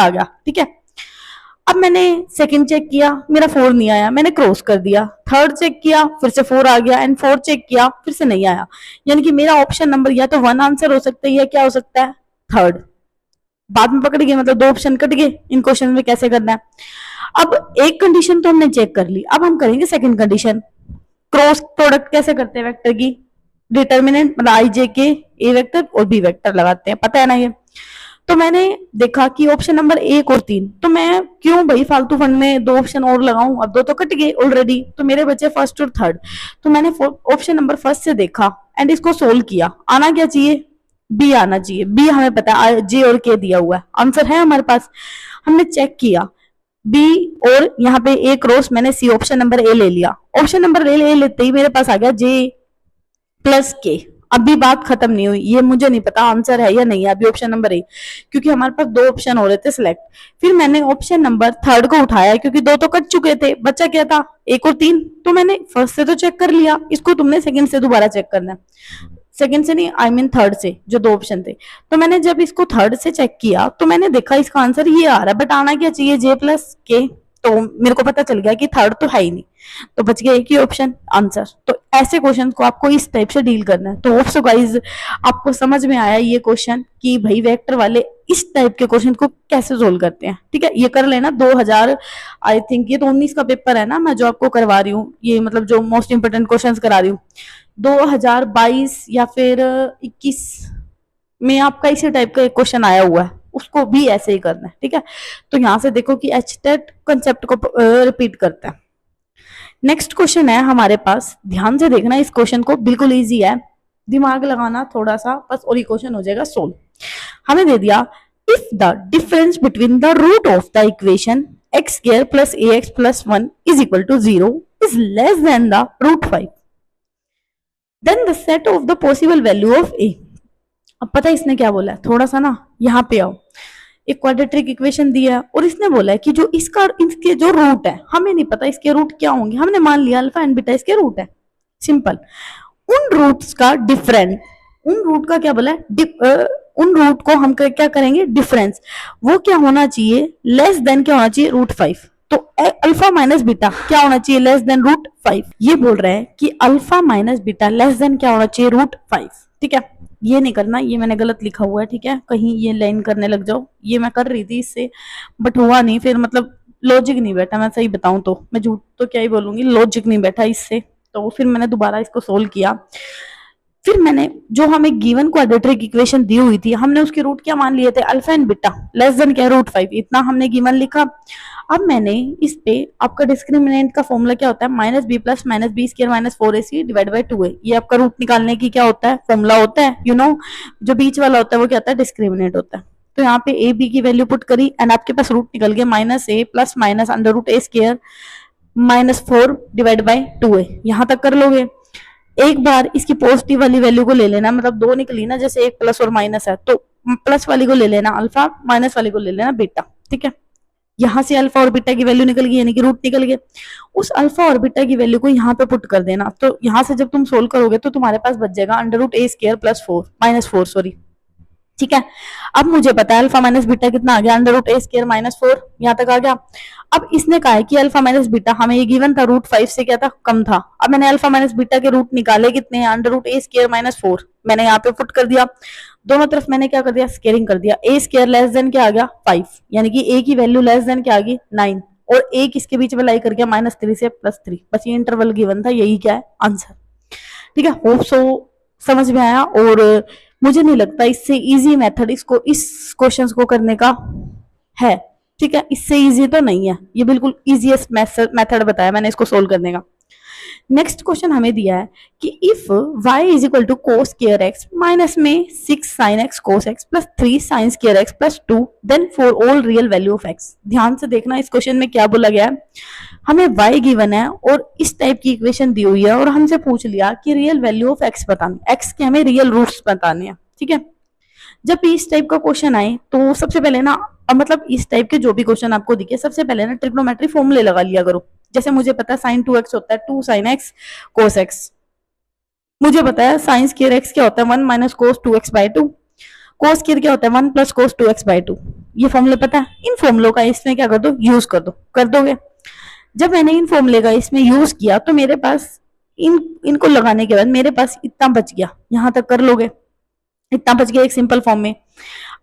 आ गया, ठीक है। अब मैंने सेकंड चेक किया, मेरा 4 नहीं आया, मैंने क्रॉस कर दिया। थर्ड चेक किया, फिर से 4 आ गया, एंड फोर्थ चेक किया, फिर से नहीं आया। यानी कि मेरा ऑप्शन नंबर या तो 1 आंसर हो सकता है या क्या हो सकता है, थर्ड। बाद में पकड़ गए, मतलब 2 ऑप्शन कट गए इन क्वेश्चन में कैसे करना है। अब एक कंडीशन तो हमने चेक कर ली, अब हम करेंगे सेकंड कंडीशन। क्रॉस प्रोडक्ट कैसे करते हैं वेक्टर की, डिटर्मिनेंट मतलब आई जे के ए वेक्टर और बी वेक्टर लगाते हैं, पता है ना ये। तो मैंने देखा कि ऑप्शन नंबर 1 और 3, तो मैं क्यों भाई फालतू फंड में 2 ऑप्शन और लगाऊं, अब 2 तो कट गए ऑलरेडी, तो मेरे बचे फर्स्ट और थर्ड। तो मैंने ऑप्शन नंबर फर्स्ट से देखा एंड इसको सोल्व किया। आना क्या चाहिए, बी आना चाहिए। बी हमें पता है, जे और के दिया हुआ है, आंसर है हमारे पास। हमने चेक किया बी और यहाँ पे ए क्रॉस, मैंने सी ऑप्शन नंबर ए ले लिया। ऑप्शन नंबर ए लेते ही मेरे पास आ गया जे प्लस के। अभी बात खत्म नहीं हुई, ये मुझे नहीं पता आंसर है या नहीं है, अभी ऑप्शन नंबर ए, क्योंकि हमारे पास 2 ऑप्शन हो रहे थे सिलेक्ट। फिर मैंने ऑप्शन नंबर थर्ड को उठाया, क्योंकि 2 तो कट चुके थे, बच्चा क्या था 1 और 3। तो मैंने फर्स्ट से तो चेक कर लिया, इसको तुमने सेकंड से दोबारा चेक करना है। सेकंड से नहीं, आई मीन थर्ड से, जो 2 ऑप्शन थे। तो मैंने जब इसको थर्ड से चेक किया तो मैंने देखा इसका आंसर ये आ रहा है, बट आना क्या चाहिए, जे प्लस के। तो मेरे को पता चल गया कि थर्ड तो है ही नहीं, तो बच गया एक ही ऑप्शन आंसर। तो ऐसे क्वेश्चन को आपको इस टाइप से डील करना है। तो होप सो गाइस आपको समझ में आया ये क्वेश्चन कि भाई वेक्टर वाले इस टाइप के क्वेश्चन को कैसे सोल्व करते हैं, ठीक है। ये कर लेना 2000 आई थिंक ये तो 19 का पेपर है ना, मैं जो आपको करवा रही हूँ, ये मतलब जो मोस्ट इंपोर्टेंट क्वेश्चन करा रही हूँ, 2022 या फिर 21 में आपका इसी टाइप का एक क्वेश्चन आया हुआ है, उसको भी ऐसे ही करना है, ठीक है। तो यहां से देखो कि एच टेट कंसेप्ट को रिपीट करता है। नेक्स्ट क्वेश्चन है हमारे पास, ध्यान से देखना इस क्वेश्चन को, बिल्कुल इजी है, दिमाग लगाना थोड़ा सा बस और ये क्वेश्चन हो जाएगा सोल्व। हमें दे दिया if the difference between the root of the equation x square plus a x plus 1 is equal to 0 is less than the root 5, then the set of the possible value of a. अब पता है इसने क्या बोला है, थोड़ा सा ना यहाँ पे आओ। एक क्वाड्रेटिक इक्वेशन दिया है और इसने बोला है कि जो इसके जो रूट है, हमें नहीं पता इसके रूट क्या होंगे, हमने मान लिया अल्फा एंड बीटा इसके रूट है, सिंपल। उन रूट्स का डिफरेंट, उन रूट का क्या बोला है, उन रूट को हम क्या करेंगे, डिफरेंस, वो क्या होना चाहिए, लेस देन क्या होना चाहिए, रूट 5। तो अल्फा माइनस बीटा क्या होना चाहिए, लेस देन रूट 5। ये बोल रहे हैं कि alpha minus beta less than क्या होना चाहिए, रूट 5, ठीक है। ये नहीं करना, ये मैंने गलत लिखा हुआ है, ठीक है, कहीं ये लाइन करने लग जाओ, ये मैं कर रही थी इससे बट हुआ नहीं, फिर मतलब लॉजिक नहीं बैठा, मैं सही बताऊं तो, मैं झूठ तो क्या ही बोलूंगी, लॉजिक नहीं बैठा इससे, तो फिर मैंने दोबारा इसको सोल्व किया। फिर मैंने जो हमें गिवन क्वाड्रेटिक इक्वेशन दी हुई थी, हमने उसके रूट क्या मान लिए थे, alpha and beta less than क्या, रूट 5, इतना हमने गिवन लिखा। अब मैंने इस पे आपका डिस्क्रिमिनेंट का फॉर्मूला क्या होता है, minus B plus minus B square minus 4ac divide by 2a, ये आपका रूट निकालने की क्या होता है, फॉर्मूला होता है, यू नो, जो बीच वाला होता है वो क्या होता है, डिस्क्रिमिनेंट होता है। तो यहाँ पे ए बी की वैल्यू पुट करी एंड आपके पास रूट निकल गया minus A plus minus under root A square minus 4 divide by 2a, यहाँ तक कर लोगे। एक बार इसकी पॉजिटिव वाली वैल्यू को ले लेना, मतलब 2 निकली ना, जैसे एक प्लस और माइनस है तो प्लस वाली को ले लेना अल्फा, माइनस वाली को ले लेना बीटा, ठीक है। यहाँ से अल्फा और बीटा की वैल्यू निकल गई, यानी कि रूट निकल गए। उस अल्फा और बीटा की वैल्यू को यहाँ पे पुट कर देना, तो यहाँ से जब तुम सोल्व करोगे तो तुम्हारे पास बच जाएगा under root A square plus 4 minus 4 sorry, ठीक है। अब मुझे पता है अल्फा माइनस बीटा कितना आ गया, under root A square minus 4, यहाँ तक आ गया। अब इसने कहा है कि अल्फा माइनस बीटा, हमें ये गिवन था रूट 5 से क्या था, कम था। अब मैंने अल्फा माइनस बीटा के रूट निकाले कितने हैं, under root A square minus 4, मैंने यहाँ पे पुट कर दिया। दोनों तरफ मैंने क्या कर दिया, स्केयरिंग कर दिया। ए स्क्वायर लेस देन क्या आ गया, 5, यानी कि ए की वैल्यू लेस देन क्या आ गई, 9, और ए किसके बीच में लाई कर गया, -3 से +3, बस ये इंटरवल गिवन था, यही क्या है आंसर, ठीक है। होप सो समझ में आया, और मुझे नहीं लगता इससे इजी मेथड इसको इस क्वेश्चन को करने का है, ठीक है। इससे इजी तो नहीं है, ये बिल्कुल इजीएस्ट मेथड बताया मैंने इसको सोल्व करने का। नेक्स्ट क्वेश्चन हमें दिया है कि if y is equal to cos square x minus में 6 sin x cos x plus 3 sin square x plus 2 then for all real value of x। ध्यान से देखना इस क्वेश्चन में क्या बोला गया है, हमें y गिवन है और इस टाइप की इक्वेशन दी हुई है और हमसे पूछ लिया कि रियल वैल्यू ऑफ x बतानी, x के हमें रियल रूट्स बताने हैं, ठीक है। जब भी इस टाइप का क्वेश्चन आए तो सबसे पहले ना, मतलब इस टाइप के जो भी क्वेश्चन आपको दिखे, सबसे पहले ना ट्रिग्नोमेट्री फॉर्मूले लगा लिया करो। जैसे मुझे पता है sin 2x होता है 2 sin x cos x, मुझे पता है sin स्क्वायर x क्या होता है 1 minus cos 2x by 2, cos square क्या होता है 1 प्लस cos 2x बाई 2, ये फॉर्मूले पता है, इन फॉर्मूलों का इसमें क्या कर दो, यूज कर दो, कर दोगे। जब मैंने इन फॉर्मूले का इसमें यूज किया तो मेरे पास इनको लगाने के बाद मेरे पास इतना बच गया, यहां तक कर लोगे, इतना बच गया एक सिंपल फॉर्म में।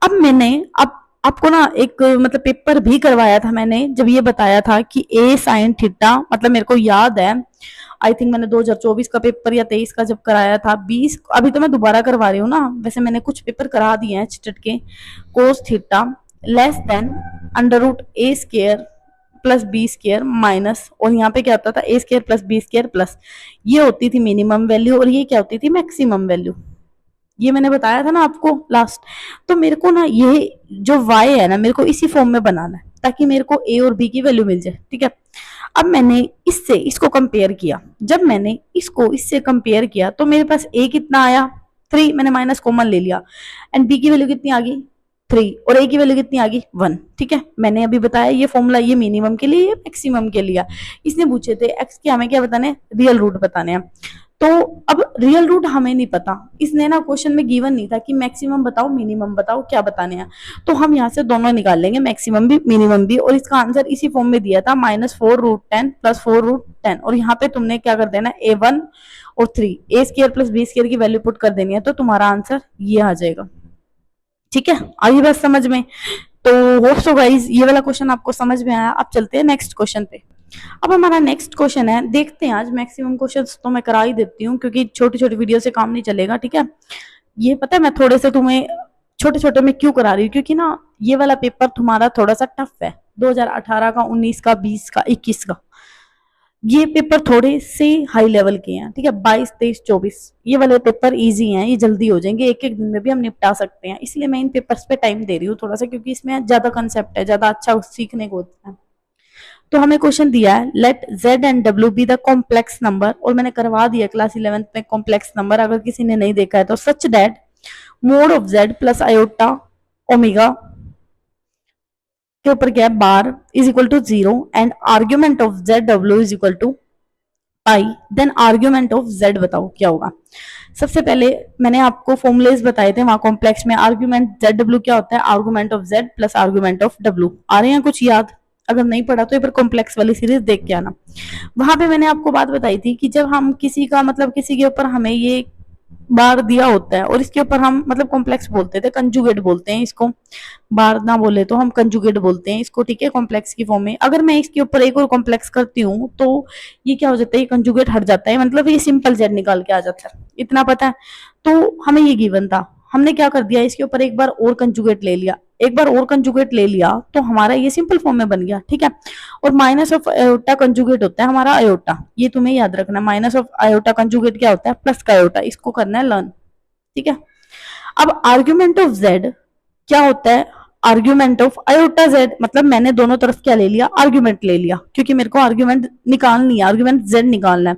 अब मैंने अब आपको ना एक मतलब पेपर भी करवाया था मैंने, जब ये बताया था कि ए साइन थीटा, मतलब मेरे को याद है, आई थिंक मैंने 2024 का पेपर या 23 का जब कराया था, 20 अभी तो मैं दोबारा करवा रही हूँ ना, वैसे मैंने कुछ पेपर करा दिए हैं चिटट के। Cos theta less than under root a square plus b square minus, और यहाँ पे क्या होता था, a square plus b square plus, ये होती थी मिनिमम वैल्यू और ये क्या होती थी, मैक्सिमम वैल्यू। ये मैंने बताया था ना आपको लास्ट। तो मेरे को ना ये जो y है ना, मेरे को इसी फॉर्म में बनाना है ताकि मेरे को a और b की वैल्यू मिल जाए, ठीक है। अब मैंने इससे इसको कंपेयर किया, जब मैंने इसको इससे कंपेयर किया तो मेरे पास a कितना आया 3, मैंने माइनस कॉमन ले लिया, एंड b की वैल्यू कितनी आ गई 3, और a की वैल्यू कितनी आ गई 1, ठीक है। मैंने अभी बताया ये फॉर्मूला ये मिनिमम के लिए, ये मैक्सिमम के लिए। इसने पूछे थे x के हमें क्या बताने, रियल रूट बताने हैं। तो अब रियल रूट हमें नहीं पता, इसने ना क्वेश्चन में गिवन नहीं था कि मैक्सिमम बताओ मिनिमम बताओ क्या बताने हैं, तो हम यहाँ से दोनों निकाल लेंगे, मैक्सिमम भी मिनिमम भी, और इसका आंसर इसी फॉर्म में दिया था -4√10 + 4√10, और यहाँ पे तुमने क्या कर देना a1 और 3 a square plus b square की वैल्यू पुट कर देनी है, तो तुम्हारा आंसर ये आ जाएगा, ठीक है। आई बात समझ में? तो होप सो गाइस ये वाला क्वेश्चन आपको समझ में आया। अब चलते हैं नेक्स्ट क्वेश्चन पे। अब हमारा नेक्स्ट क्वेश्चन है, देखते हैं, आज मैक्सिमम क्वेश्चंस तो मैं करा ही देती हूँ क्योंकि छोटी छोटी वीडियो से काम नहीं चलेगा, ठीक है। ये पता है मैं थोड़े से तुम्हें छोटे छोटे में क्यों करा रही हूँ, क्योंकि ना ये वाला पेपर तुम्हारा थोड़ा सा टफ है, 2018 का, 19 का, 20 का, 21 का, ये पेपर थोड़े से हाई लेवल के हैं, ठीक है। 22, 23, 24 ये वाले पेपर इजी हैं, ये जल्दी हो जाएंगे, एक एक दिन में भी हम निपटा सकते हैं, इसलिए मैं इन पेपर्स पे टाइम दे रही हूँ थोड़ा सा, क्योंकि इसमें ज्यादा कंसेप्ट है, ज्यादा अच्छा सीखने को होता है। तो हमें क्वेश्चन दिया है, let z and w be the complex number, और मैंने करवा दिया क्लास 11th में कॉम्प्लेक्स नंबर, अगर किसी ने नहीं देखा है तो, such that mod of z plus iota omega के ऊपर क्या है bar is equal to 0 and argument of z w is equal to pi, then argument of z बताओ क्या होगा। सबसे पहले मैंने आपको फॉर्मुलेज बताए थे वहां कॉम्प्लेक्स में, आर्ग्यूमेंट z w क्या होता है, argument of z plus argument of w, आ रहे हैं कुछ याद? अगर नहीं पढ़ा तो ये पर कॉम्प्लेक्स वाली सीरीज देख के आना। वहां पे मैंने आपको बात बताई थी कि जब हम किसी का मतलब किसी के ऊपर हमें ये बार दिया होता है और इसके ऊपर हम मतलब कॉम्प्लेक्स बोलते थे, कंजुगेट बोलते हैं इसको, बार ना बोले तो हम कंजुगेट बोलते हैं इसको, ठीक है, कॉम्प्लेक्स की फॉर्म में। अगर मैं इसके ऊपर एक और कॉम्प्लेक्स करती हूँ तो ये क्या हो जाता है, ये कंजुगेट हट जाता है, मतलब ये सिंपल जेड निकाल के आ जाता है, इतना पता है। तो हमें ये गिवन था, हमने क्या कर दिया, इसके ऊपर एक बार और कंजुगेट ले लिया, एक बार और कंजुगेट ले लिया तो हमारा ये सिंपल फॉर्म में बन गया, ठीक है। और माइनस ऑफ आयोटा कंजुगेट होता है हमारा आयोटा, ये तुम्हें याद रखना, माइनस ऑफ आयोटा कंजुगेट क्या होता है, प्लस का आयोटा, इसको करना है लर्न, ठीक है। अब आर्ग्यूमेंट ऑफ जेड क्या होता है, आर्ग्यूमेंट ऑफ आयोटा जेड, मतलब मैंने दोनों तरफ क्या ले लिया, आर्ग्यूमेंट ले लिया, क्योंकि मेरे को आर्ग्यूमेंट निकालनी है, आर्ग्यूमेंट जेड निकालना है।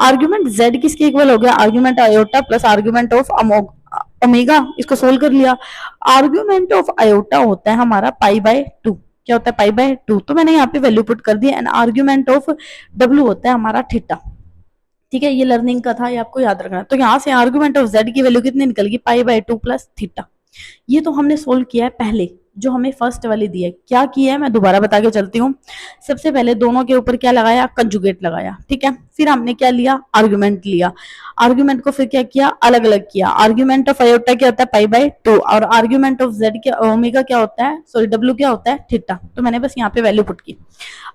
आर्ग्यूमेंट जेड किसके इक्वल हो गया, argument iota plus argument of omega, इसको सोल्व कर लिया। आर्ग्यूमेंट ऑफ आयोटा होता है हमारा π/2, क्या होता है π/2, तो मैंने यहाँ पे वैल्यू पुट कर दी, एंड आर्ग्यूमेंट ऑफ w होता है हमारा थीटा, ठीक है। ये लर्निंग का था, ये आपको याद रखना है। तो यहाँ से आर्ग्यूमेंट ऑफ z की वैल्यू कितनी निकल गई, π/2 प्लस थीटा। ये तो हमने सोल्व किया है पहले, जो हमें फर्स्ट वाली दी है। क्या किया है मैं दोबारा बता के चलती हूँ। सबसे पहले दोनों के ऊपर क्या लगाया, कंजुगेट लगाया, ठीक है। फिर हमने क्या लिया, आर्गुमेंट लिया, आर्गुमेंट को फिर क्या किया, अलग अलग किया। आर्गुमेंट ऑफ आयोटा क्या होता है π/2, और आर्गुमेंट ऑफ z क्या ओमेगा क्या होता है, सॉरी w क्या होता है थीटा। तो मैंने बस यहाँ पे वैल्यू पुट की।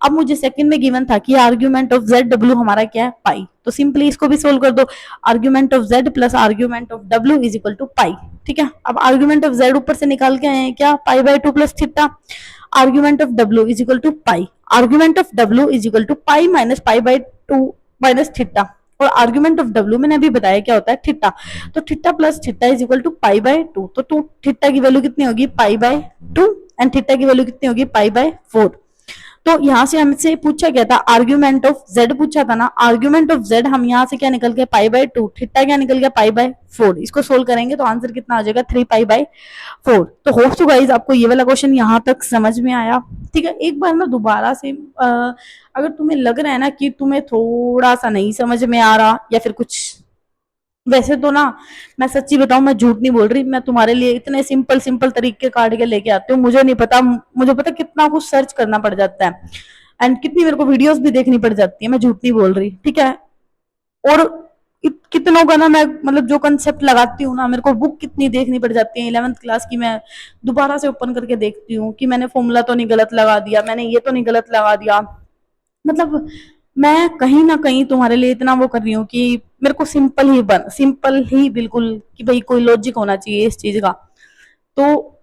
अब मुझे सेकंड में गिवन था कि आर्गुमेंट ऑफ z w हमारा क्या है पाई, तो सिंपली इसको भी सोल्व कर दो, argument of z plus argument of w is equal to pi, ठीक है। अब आर्गुमेंट ऑफ z ऊपर से निकाल के आए हैं क्या, π/2 plus theta, argument of w is equal to pi, argument of w is equal to pi minus π/2 minus theta, और आर्गुमेंट ऑफ w मैंने अभी बताया क्या होता है थीटा, तो theta plus theta is equal to π/2, तो थीटा की वैल्यू कितनी होगी π/2 एंड थीटा की वैल्यू कितनी होगी π/4। तो यहाँ से हमसे पूछा गया था आर्ग्यूमेंट ऑफ z पूछा था ना, आर्ग्यूमेंट ऑफ z हम यहाँ से क्या निकल गया π/2, थीटा क्या निकल गया π/4, इसको सोल्व करेंगे तो आंसर कितना आ जाएगा 3π/4। तो होप सो गाइस आपको ये वाला क्वेश्चन यहाँ तक समझ में आया, ठीक है। एक बार मैं दोबारा से अगर तुम्हें लग रहा है ना कि तुम्हें थोड़ा सा नहीं समझ में आ रहा या फिर कुछ वैसे तो ना, मैं सच्ची बताऊं, मैं झूठ नहीं बोल रही, मैं तुम्हारे लिए इतने सिंपल सिंपल तरीके काट के लेके आती हूँ, मुझे नहीं पता, मुझे पता कितना कुछ सर्च करना पड़ जाता है एंड कितनी मेरे को वीडियोस भी देखनी पड़ जाती है, मैं झूठ नहीं बोल रही, ठीक है। और कितनों का ना मैं मतलब जो कंसेप्ट लगाती हूँ ना, मेरे को बुक कितनी देखनी पड़ जाती है 11th क्लास की, मैं दोबारा से ओपन करके देखती हूँ कि मैंने फॉर्मूला तो नहीं गलत लगा दिया, मैंने ये तो नहीं गलत लगा दिया। मतलब मैं कहीं ना कहीं तुम्हारे लिए इतना वो कर रही हूँ कि मेरे को सिंपल ही बिल्कुल, कि भाई कोई लॉजिक होना चाहिए इस चीज का। तो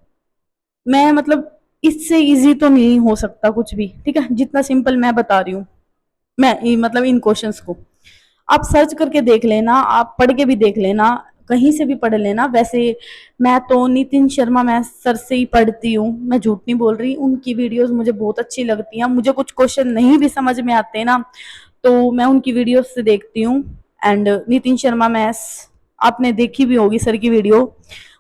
मैं मतलब इससे इजी तो नहीं हो सकता कुछ भी, ठीक है, जितना सिंपल मैं बता रही हूँ, मतलब इन क्वेश्चंस को आप सर्च करके देख लेना, आप पढ़ के भी देख लेना, कहीं से भी पढ़ लेना। वैसे मैं तो नितिन शर्मा मैं सर से ही पढ़ती हूँ, मैं झूठ नहीं बोल रही, उनकी वीडियोस मुझे बहुत अच्छी लगती हैं। मुझे कुछ क्वेश्चन नहीं भी समझ में आते ना, तो मैं उनकी वीडियोस से देखती हूँ। एंड नितिन शर्मा मैथ्स आपने देखी भी होगी सर की वीडियो,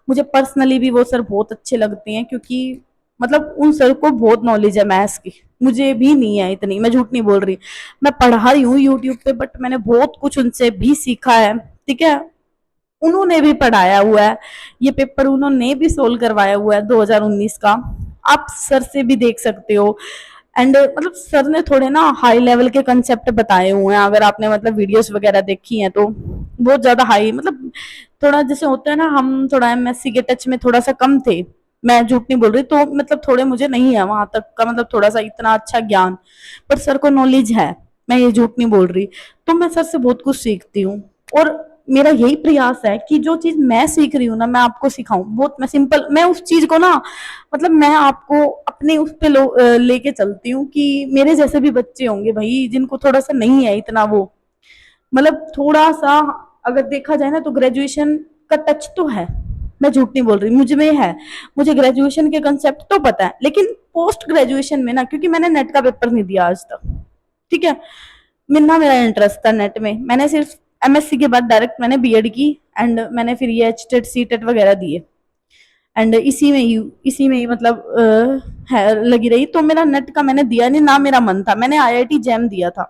मुझे पर्सनली भी वो सर बहुत अच्छे लगते हैं, क्योंकि मतलब उन सर को बहुत नॉलेज है मैथ्स की, मुझे भी नहीं है इतनी, मैं झूठ नहीं बोल रही। मैं पढ़ा रही हूँ यूट्यूब पे, बट मैंने बहुत कुछ उनसे भी सीखा है, ठीक है। उन्होंने भी पढ़ाया हुआ है, ये पेपर उन्होंने भी सोल्व करवाया हुआ है 2019 का, आप सर से भी देख सकते हो। एंड मतलब सर ने थोड़े ना हाई लेवल के कंसेप्ट बताए हुए हैं, अगर आपने मतलब वीडियोस वगैरह देखी हैं तो बहुत ज्यादा हाई, मतलब थोड़ा जैसे होता है ना, हम थोड़ा एमएससी के टच में थोड़ा सा कम थे, मैं झूठ नहीं बोल रही, तो मतलब थोड़े मुझे नहीं है वहां तक का, मतलब थोड़ा सा इतना अच्छा ज्ञान, पर सर को नॉलेज है, मैं ये झूठ नहीं बोल रही। तो मैं सर से बहुत कुछ सीखती हूँ, और मेरा यही प्रयास है कि जो चीज मैं सीख रही हूँ ना, मैं आपको सिखाऊं, बहुत मैं सिंपल, मैं उस चीज को ना, मतलब मैं आपको अपने उस पे लेके चलती हूँ कि मेरे जैसे भी बच्चे होंगे भाई, जिनको थोड़ा सा नहीं है इतना वो, मतलब थोड़ा सा अगर देखा जाए ना, तो ग्रेजुएशन का टच तो है, मैं झूठ नहीं बोल रही, मुझ में है, मुझे ग्रेजुएशन के कंसेप्ट तो पता है, लेकिन पोस्ट ग्रेजुएशन में ना, क्योंकि मैंने नेट का पेपर नहीं दिया आज तक, ठीक है, मिलना मेरा इंटरेस्ट था नेट में, मैंने सिर्फ एमएससी के बाद डायरेक्ट मैंने बीएड की, एंड मैंने फिर ये एचटेट सीटेट वगैरह दिए, एंड इसी में ही मतलब है लगी रही, तो मेरा नेट का मैंने दिया नहीं, ना मेरा मन था, मैंने आईआईटी जैम दिया था,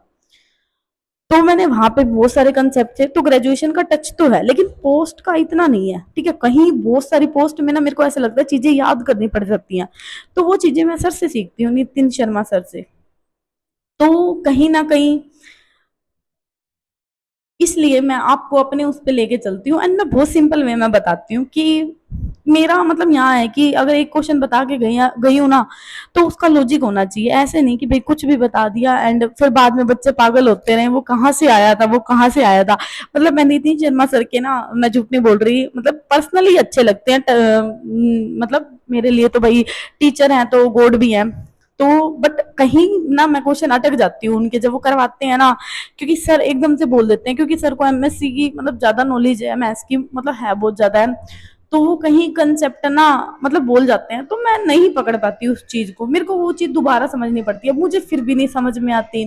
तो मैंने वहां पे बहुत सारे कंसेप्ट थे, तो ग्रेजुएशन का टच तो है, लेकिन पोस्ट का इतना नहीं है, ठीक है, कहीं बहुत सारी पोस्ट में ना मेरे को ऐसा लगता है चीजें याद करनी पड़ सकती हैं, तो वो चीजें मैं सर से सीखती हूँ, नितिन शर्मा सर से। तो कहीं ना कहीं इसलिए मैं आपको अपने उस पे लेके चलती हूँ, एंड मैं बहुत सिंपल वे में बताती हूँ कि मेरा मतलब यहाँ है कि अगर एक क्वेश्चन बता के गई हूँ ना, तो उसका लॉजिक होना चाहिए, ऐसे नहीं कि भाई कुछ भी बता दिया एंड फिर बाद में बच्चे पागल होते रहे, वो कहाँ से आया था, वो कहाँ से आया था। मतलब मैं नितिन शर्मा सर के ना, मैं झूठ नहीं बोल रही, मतलब पर्सनली अच्छे लगते हैं, मतलब मेरे लिए तो भाई टीचर हैं तो गॉड भी हैं। तो बट कहीं ना मैं क्वेश्चन अटक जाती हूँ उनके जब वो करवाते हैं ना, क्योंकि सर एकदम से बोल देते हैं, क्योंकि सर को एमएससी की मतलब ज्यादा नॉलेज है, मैथ्स की मतलब है बहुत ज्यादा है, तो वो कहीं कंसेप्ट ना मतलब बोल जाते हैं, तो मैं नहीं पकड़ पाती उस चीज को, मेरे को वो चीज दोबारा समझनी पड़ती है, मुझे फिर भी नहीं समझ में आती,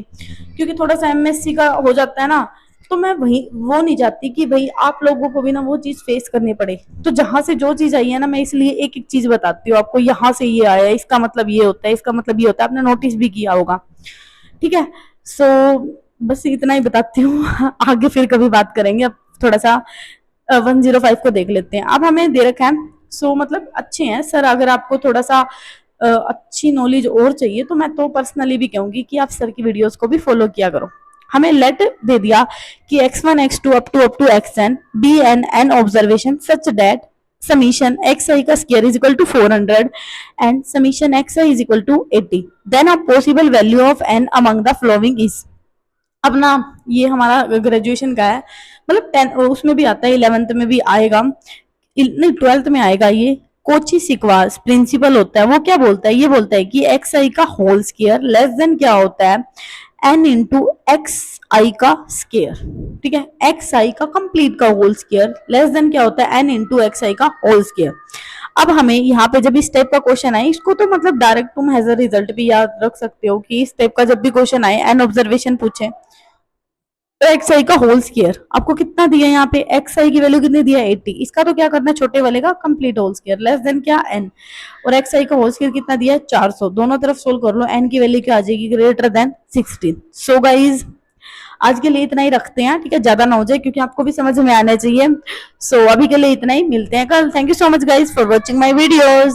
क्योंकि थोड़ा सा एमएससी का हो जाता है ना, तो मैं वही वो नहीं चाहती कि भाई आप लोगों को भी ना वो चीज फेस करनी पड़े। तो जहां से जो चीज आई है ना, मैं इसलिए एक एक चीज बताती हूँ आपको, यहाँ से ये आया है, इसका मतलब ये होता है, इसका मतलब ये होता है, आपने नोटिस भी किया होगा, ठीक है। सो बस इतना ही बताती हूँ आगे फिर कभी बात करेंगे, अब थोड़ा सा 105 को देख लेते हैं, अब हमें दे रखा है। सो मतलब अच्छे हैं सर, अगर आपको थोड़ा सा अच्छी नॉलेज और चाहिए, तो मैं तो पर्सनली भी कहूंगी कि आप सर की वीडियोस को भी फॉलो किया करो। हमें लेट दे दिया कि x1 x2 up to xn be n observation such that summation x आई का square is equal to 400 and summation x i is equal to 80, then a possible value of n among the following is. अब ना ये हमारा graduation का है, मतलब 10 उसमें भी आता है, 11th में भी आएगा, नहीं 12th में आएगा ये। कोची सिकवास प्रिंसिपल होता है, वो क्या बोलता है, ये बोलता है कि एक्स आई का होल स्क्वायर लेस देन क्या होता है, एन इंटू एक्स आई का स्क्वायर, ठीक है, एक्स आई का कंप्लीट का होल स्क्वायर लेस देन क्या होता है, एन इंटू एक्स आई का होल स्क्वायर। अब हमें यहाँ पे जब इस टाइप का क्वेश्चन आए, इसको तो मतलब डायरेक्ट तुम हैज अ रिजल्ट भी याद रख सकते हो कि इस टाइप का जब भी क्वेश्चन आए, एन ऑब्जर्वेशन पूछे, तो एक्स आई का होल स्क्वायर आपको कितना दिया है यहाँ पे, एक्स आई की वैल्यू कितनी दिया है 80, इसका तो क्या करना है, छोटे वाले का complete whole square less than क्या एन, और एक्स आई का होल स्क्वायर कितना दिया है 400, दोनों तरफ सोल्व कर लो, एन की वैल्यू क्या आ जाएगी, ग्रेटर देन 16। सो गाइज आज के लिए इतना ही रखते हैं, ठीक है, ज्यादा ना हो जाए क्योंकि आपको भी समझ में आना चाहिए। सो अभी के लिए इतना ही, मिलते हैं कल। Thank you so much guys for watching my videos.